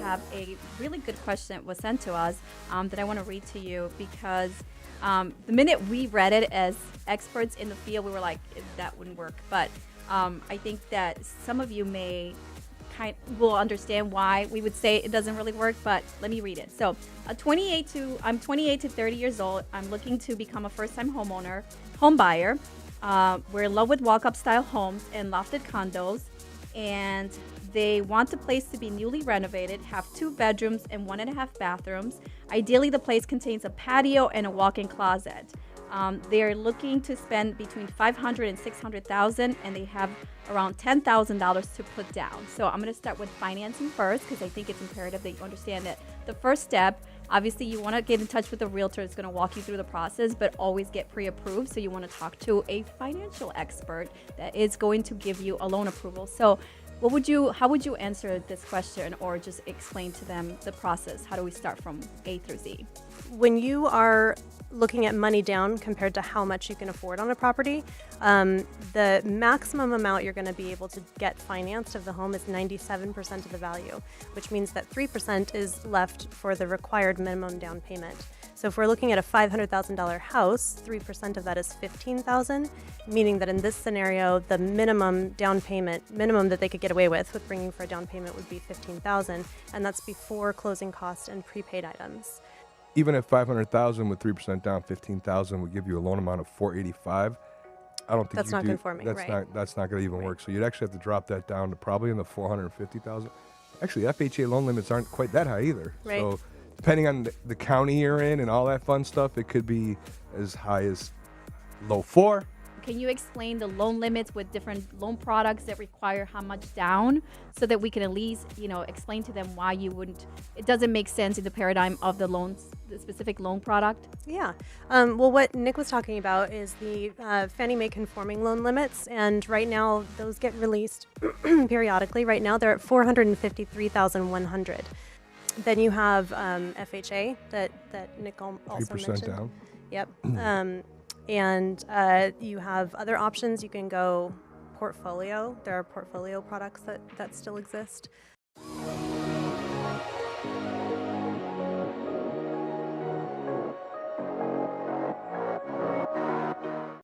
have a really good question that was sent to us that I want to read to you because the minute we read it as experts in the field, we were like, that wouldn't work. But I think that some of you will understand why we would say it doesn't really work, but let me read it. So, I'm 28 to 30 years old. I'm looking to become a first-time home buyer. We're in love with walk-up style homes and lofted condos, and they want the place to be newly renovated, have 2 bedrooms and 1.5 bathrooms. Ideally, the place contains a patio and a walk-in closet. They're looking to spend between $500,000 and $600,000, and they have around $10,000 to put down. So I'm going to start with financing first because I think it's imperative that you understand that the first step, obviously, you want to get in touch with a realtor that's going to walk you through the process, but always get pre-approved. So you want to talk to a financial expert that is going to give you a loan approval. So how would you answer this question, or just explain to them the process? How do we start from A through Z? When you are looking at money down compared to how much you can afford on a property, the maximum amount you're going to be able to get financed of the home is 97% of the value, which means that 3% is left for the required minimum down payment. So if we're looking at a $500,000 house, 3% of that is $15,000, meaning that in this scenario, the minimum that they could get away with bringing for a down payment would be $15,000, and that's before closing costs and prepaid items. Even at $500,000 with 3% down, $15,000 would give you a loan amount of $485. I don't think that's not conforming. That's not going to even work. So you'd actually have to drop that down to probably in the $450,000. Actually, FHA loan limits aren't quite that high either. Right. So depending on the county you're in and all that fun stuff, it could be as high as low 4. Can you explain the loan limits with different loan products that require how much down, so that we can at least, explain to them why it doesn't make sense in the paradigm of the specific loan product? Yeah. Well, what Nick was talking about is the Fannie Mae conforming loan limits, and right now those get released periodically. Right now they're at $453,100. Then you have FHA that Nick also 3% mentioned. down. Yep. And you have other options. You can go portfolio. There are portfolio products that still exist.